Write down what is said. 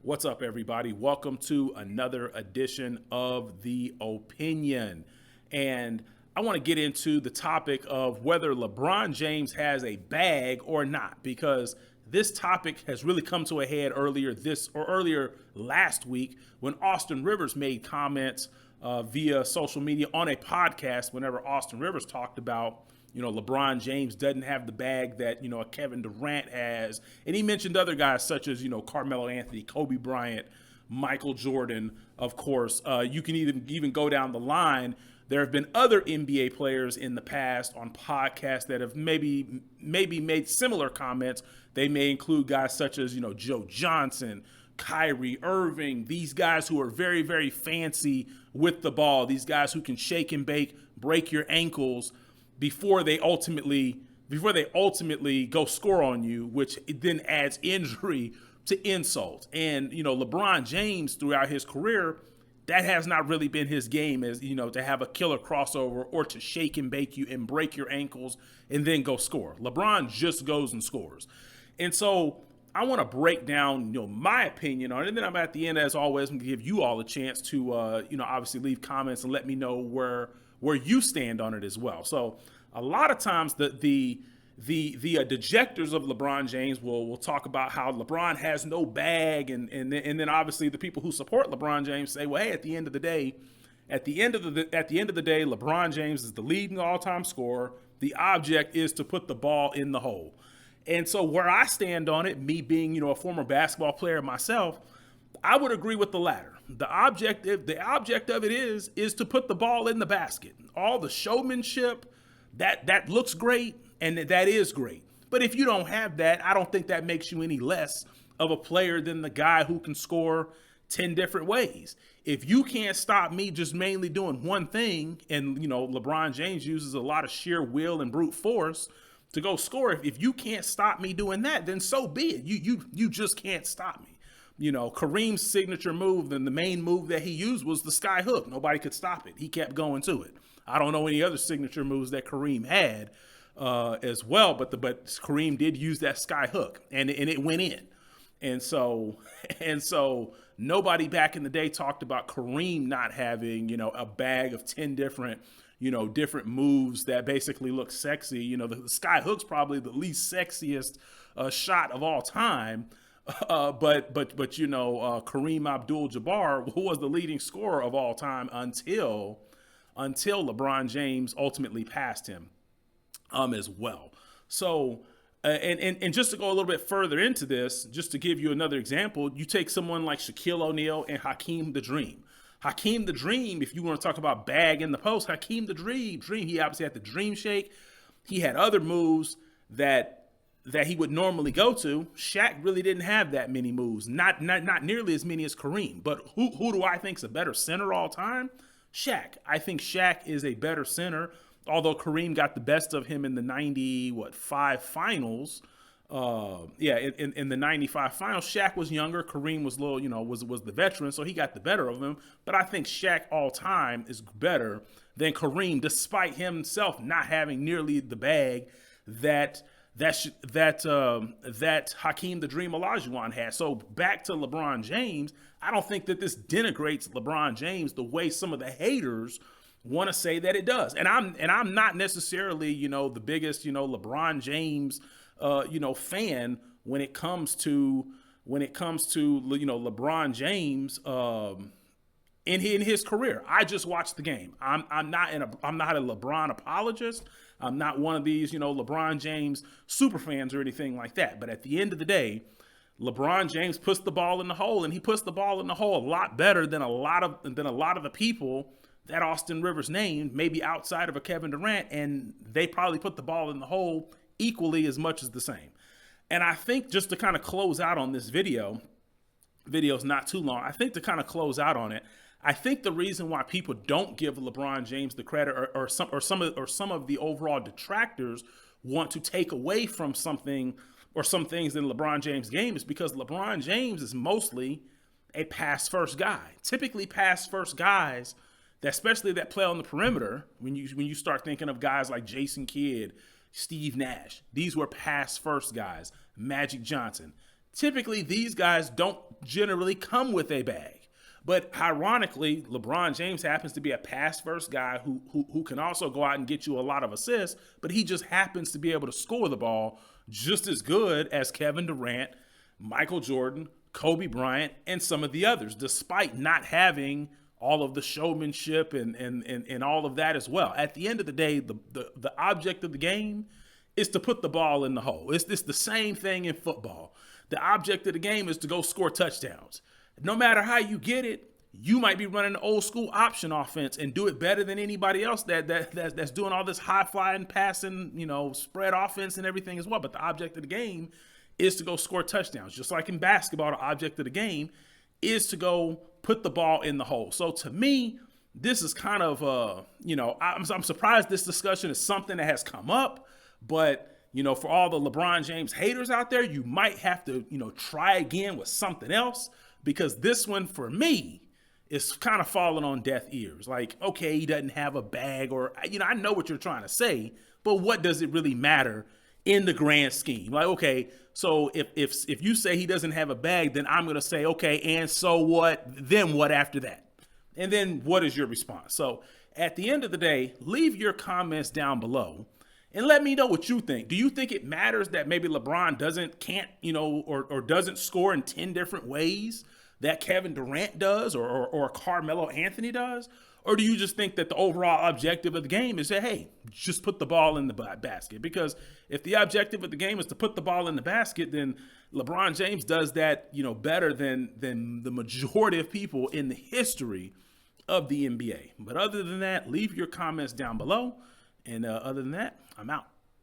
What's up, everybody? Welcome to another edition of The Opinion. And I want to get into the topic of whether LeBron James has a bag or not, because this topic has really come to a head earlier last week when Austin Rivers made comments via social media on a podcast whenever Austin Rivers talked about LeBron James doesn't have the bag that, a Kevin Durant has. And he mentioned other guys such as, Carmelo Anthony, Kobe Bryant, Michael Jordan, of course. You can even go down the line. There have been other NBA players in the past on podcasts that have maybe made similar comments. They may include guys such as, Joe Johnson, Kyrie Irving, these guys who are very, very fancy with the ball, these guys who can shake and bake, break your ankles before they ultimately go score on you, which then adds injury to insult. And, LeBron James throughout his career, that has not really been his game, as, to have a killer crossover or to shake and bake you and break your ankles and then go score. LeBron just goes and scores. And so I want to break down, my opinion on it. And then I'm at the end, as always, I'm going to give you all a chance to, obviously leave comments and let me know where you stand on it as well. So a lot of times the dejectors of LeBron James will talk about how LeBron has no bag, and then obviously the people who support LeBron James say, well, hey, at the end of the day, LeBron James is the leading all-time scorer. The object is to put the ball in the hole. And so where I stand on it, me being, a former basketball player myself, I would agree with the latter. The object of it is to put the ball in the basket. All the showmanship, that looks great, and that is great. But if you don't have that, I don't think that makes you any less of a player than the guy who can score 10 different ways. If you can't stop me just mainly doing one thing, and LeBron James uses a lot of sheer will and brute force to go score. If you can't stop me doing that, then so be it. You just can't stop me. Kareem's signature move, then the main move that he used was the sky hook. Nobody could stop it. He kept going to it. I don't know any other signature moves that Kareem had as well, but Kareem did use that sky hook, and it went in. And so nobody back in the day talked about Kareem not having, a bag of 10 different moves that basically look sexy. The sky hook's probably the least sexiest shot of all time. But Kareem Abdul-Jabbar was the leading scorer of all time until LeBron James ultimately passed him as well. So and just to go a little bit further into this, just to give you another example, you take someone like Shaquille O'Neal and Hakeem the Dream. Hakeem the Dream, if you want to talk about bag in the post, Hakeem the Dream, he obviously had the Dream Shake. He had other moves that he would normally go to. Shaq really didn't have that many moves, not nearly as many as Kareem. But who do I think is a better center all time? Shaq. I think Shaq is a better center, although Kareem got the best of him in the 95 finals. In the 95 finals, Shaq was younger. Kareem was was the veteran, so he got the better of him. But I think Shaq all time is better than Kareem, despite himself not having nearly the bag that Hakeem the Dream Olajuwon had. So back to LeBron James, I don't think that this denigrates LeBron James the way some of the haters want to say that it does. And I'm not necessarily, the biggest, LeBron James fan when it comes to LeBron James in his career. I just watched the game. I'm not a LeBron apologist. I'm not one of these, LeBron James super fans or anything like that. But at the end of the day, LeBron James puts the ball in the hole, and he puts the ball in the hole a lot better than a lot of the people that Austin Rivers named, maybe outside of a Kevin Durant, and they probably put the ball in the hole equally as much as the same. And I think just to kind of close out on this video's not too long. I think to kind of close out on it, I think the reason why people don't give LeBron James the credit, or some of the overall detractors want to take away from something or some things in LeBron James' game, is because LeBron James is mostly a pass-first guy. Typically, pass-first guys, especially that play on the perimeter, when you start thinking of guys like Jason Kidd, Steve Nash, these were pass-first guys. Magic Johnson, Typically, these guys don't generally come with a bag. But ironically, LeBron James happens to be a pass-first guy who can also go out and get you a lot of assists, but he just happens to be able to score the ball just as good as Kevin Durant, Michael Jordan, Kobe Bryant, and some of the others, despite not having all of the showmanship and all of that as well. At the end of the day, the object of the game is to put the ball in the hole. It's the same thing in football. The object of the game is to go score touchdowns. No matter how you get it, you might be running an old school option offense and do it better than anybody else that's doing all this high flying passing, spread offense and everything as well. But the object of the game is to go score touchdowns. Just like in basketball, the object of the game is to go put the ball in the hole. So to me, this is kind of, I'm surprised this discussion is something that has come up, but for all the LeBron James haters out there, you might have to, try again with something else, because this one for me is kind of falling on deaf ears. Like, okay, he doesn't have a bag, or, I know what you're trying to say, but what does it really matter in the grand scheme? Like, okay, so if you say he doesn't have a bag, then I'm going to say, okay, and so what? Then what after that? And then what is your response? So at the end of the day, leave your comments down below and let me know what you think. Do you think it matters that maybe LeBron can't, or doesn't score in 10 different ways that Kevin Durant does or Carmelo Anthony does? Or do you just think that the overall objective of the game is that, hey, just put the ball in the basket? Because if the objective of the game is to put the ball in the basket, then LeBron James does that, better than the majority of people in the history of the NBA. But other than that, leave your comments down below. And other than that, I'm out.